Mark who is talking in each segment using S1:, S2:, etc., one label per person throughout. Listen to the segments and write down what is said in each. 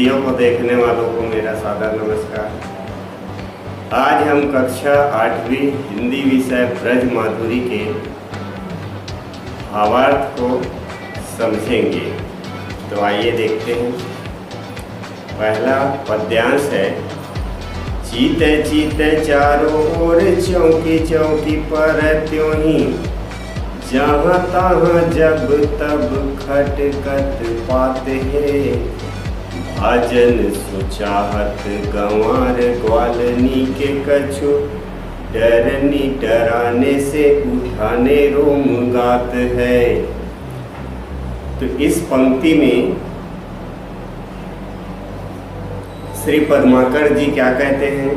S1: Video को देखने वालों को मेरा सादर नमस्कार। आज हम कक्षा 8वीं हिंदी विषय ब्रज माधुरी के भावार्थ को समझेंगे। तो आइए देखते हैं। पहला पद्यांश है, चीते चीते चारों ओर चौकी चौकी पर त्यों ही, जहाँ तहाँ जब तब खटखट पाते हैं, भाजन सुचाहत गंवार ग्वालनी के कछु, डरनी डराने से उठाने रोम गात है। तो इस पंक्ति में श्री पद्माकर जी क्या कहते हैं?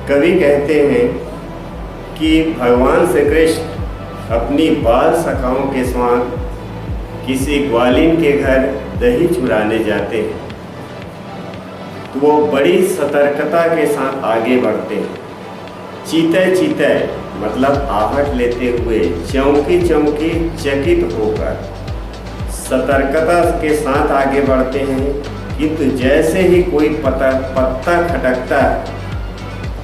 S1: कवि कहते हैं कि भगवान श्री कृष्ण अपनी बाल सखाओं के साथ किसी ग्वालिन के घर दही चुराने जाते हैं, तो वो बड़ी सतर्कता के साथ आगे बढ़ते हैं। चीते चीते मतलब आहट लेते हुए, चौंकी चौंकी चकित होकर सतर्कता के साथ आगे बढ़ते हैं। किंतु जैसे ही कोई पत्ता खटकता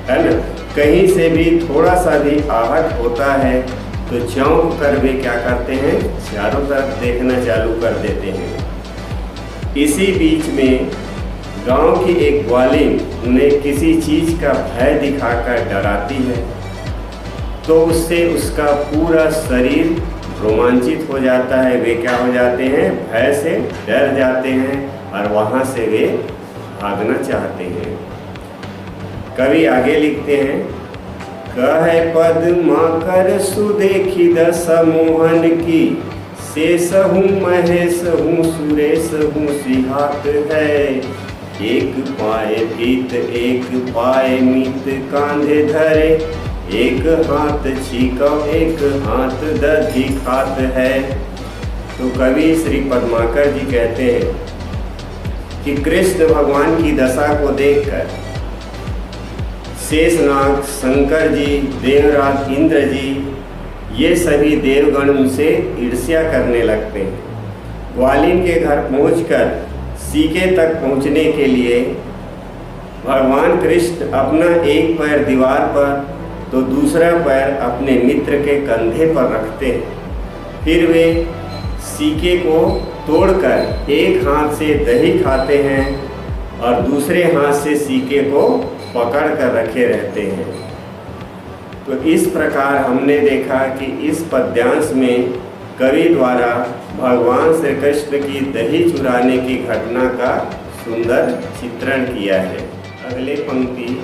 S1: है ना, कहीं से भी थोड़ा सा भी आहट होता है तो चौंक कर वे क्या करते हैं, चारों तरफ देखना चालू कर देते हैं। इसी बीच में गांव की एक ग्वालिन उन्हें किसी चीज का भय दिखाकर डराती है, तो उससे उसका पूरा शरीर रोमांचित हो जाता है। वे क्या हो जाते हैं, भय से डर जाते हैं और वहां से वे भागना चाहते हैं। कवि आगे लिखते हैं, कहे पद्माकर सुदेखी दशा मोहन की, शेष हूँ महेश हूँ सुरेश हूँ सिहात है, एक पाए पीत एक पाए मीत कांधे धरे, एक हाथ छीका एक हाथ दधी खात है। तो कवि श्री पद्माकर जी कहते हैं कि कृष्ण भगवान की दशा को देखकर शेषनाग, शंकर जी, देवराज इंद्र जी, ये सभी देवगण उनसे ईर्ष्या करने लगते हैं। ग्वालिन के घर पहुंचकर सीके तक पहुंचने के लिए भगवान कृष्ण अपना एक पैर दीवार पर तो दूसरा पैर अपने मित्र के कंधे पर रखते हैं। फिर वे सीके को तोड़कर एक हाथ से दही खाते हैं और दूसरे हाथ से सीके को पकड़ कर रखे रहते हैं। तो इस प्रकार हमने देखा कि इस पद्यांश में कवि द्वारा भगवान श्री कृष्ण की दही चुराने की घटना का सुंदर चित्रण किया है। अगली पंक्ति,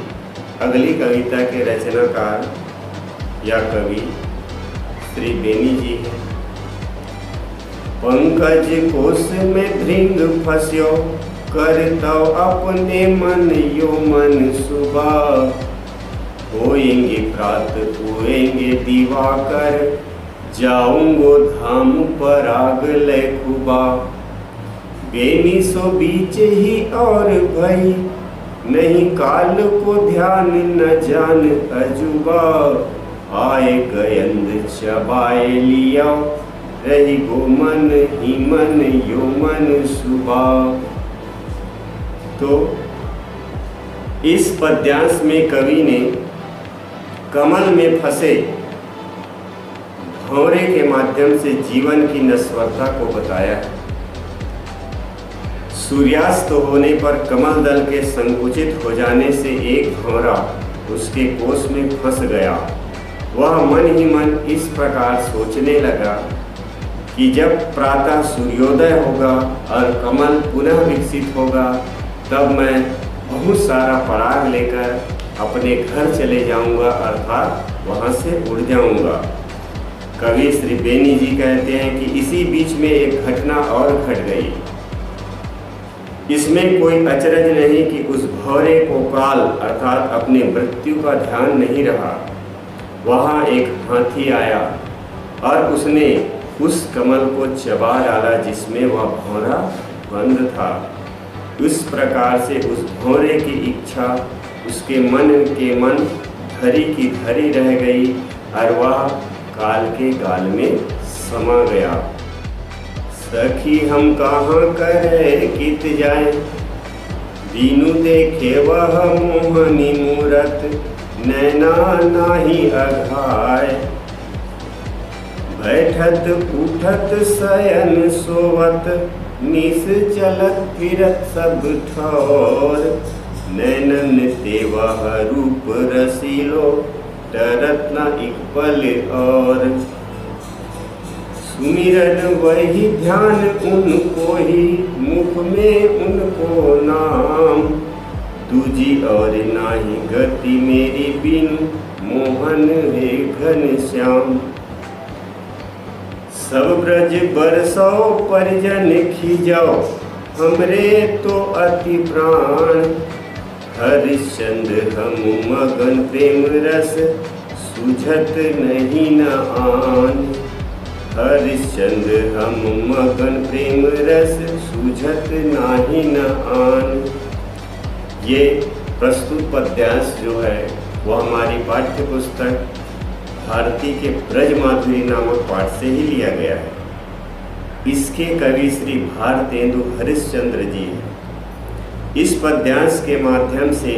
S1: अगली कविता के रचनाकार या कवि श्री बेनी जी हैं। पंकज कोश में भृंग फंस्यो, करतो अपने मन यो मन सुबह, होएंगे प्रात होएंगे दिवाकर, जाऊंगो धाम पर आग ले खुबा, बेनी सो बीच ही और भई, नहीं काल को ध्यान न जान अजुबा, आए गयंद चबाए लिया, रही गो मन ही मन यो मन सुबह। तो इस पद्यांश में कवि ने कमल में फंसे भंवरे के माध्यम से जीवन की नश्वरता को बताया। सूर्यास्त होने पर कमल दल के संकुचित हो जाने से एक भंवरा उसके कोष में फंस गया। वह मन ही मन इस प्रकार सोचने लगा कि जब प्रातः सूर्योदय होगा और कमल पुनः विकसित होगा, तब मैं बहुत सारा पराग लेकर अपने घर चले जाऊंगा, अर्थात वहां से उड़ जाऊंगा। कवि श्री बेनी जी कहते हैं कि इसी बीच में एक घटना और घट गई। इसमें कोई अचरज नहीं कि उस भंवरे को काल अर्थात अपनी मृत्यु का ध्यान नहीं रहा। वहां एक हाथी आया और उसने उस कमल को चबा डाला जिसमें वह भंवरा बंद था। उस प्रकार से उस भंवरे की इच्छा उसके मन के मन धरी की धरी रह गई और वह काल के गाल में समा गया। सखी हम कहाँ करे कित जाए, दीनु देखे वह मोहनी मूरत, नैना नाही अघाय। बैठत उठत शयन सोवत, निस चलत फिरत सब ठौर। नैनन ते वह रूप रसीलो, डरत न एक पल और। सुमिरन वही ध्यान उनको ही, मुख में उनको नाम। तुझी और नाही गति मेरी बिनु, मोहन है घनश्याम। सब ब्रज बरसो परिजन खिजाओ, हमरे तो अति प्राण। हरिश्चंद्र हम मगन प्रेम रस, सूझत नहीं न आन। हरिश्चंद्र हम मगन प्रेम रस, सूझत नाही न आन। ये प्रस्तुत पद्यांश जो है वो हमारी पाठ्य पुस्तक भारती के ब्रज माधुरी नामक पाठ से ही लिया गया है। इसके कवि श्री भारतेंदु हरिश्चंद्र जी हैं। इस पद्यांश के माध्यम से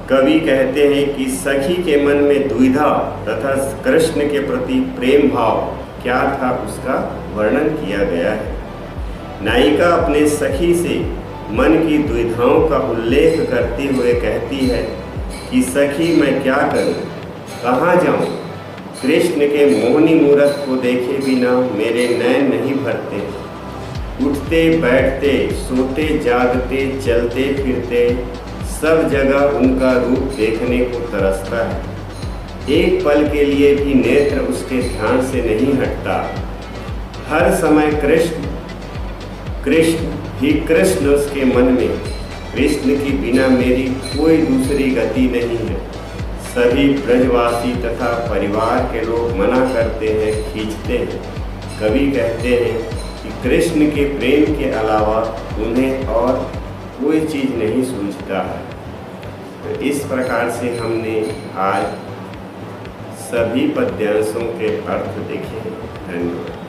S1: कवि कहते हैं कि सखी के मन में दुविधा तथा कृष्ण के प्रति प्रेम भाव क्या था उसका वर्णन किया गया है। नायिका अपने सखी से मन की दुविधाओं का उल्लेख करते हुए कहती है कि सखी मैं क्या करूं, कहाँ जाऊं? कृष्ण के मोहनी मूरत को देखे बिना मेरे नैन नहीं भरते। उठते बैठते सोते जागते चलते फिरते सब जगह उनका रूप देखने को तरसता है। एक पल के लिए भी नेत्र उसके ध्यान से नहीं हटता। हर समय कृष्ण कृष्ण ही कृष्ण उसके मन में। कृष्ण के बिना मेरी कोई दूसरी गति नहीं है। सभी ब्रजवासी तथा परिवार के लोग मना करते हैं, खींचते हैं। कवि कहते हैं कि कृष्ण के प्रेम के अलावा उन्हें और कोई चीज़ नहीं सूझता है। तो इस प्रकार से हमने आज सभी पद्यांशों के अर्थ देखे। धन्यवाद।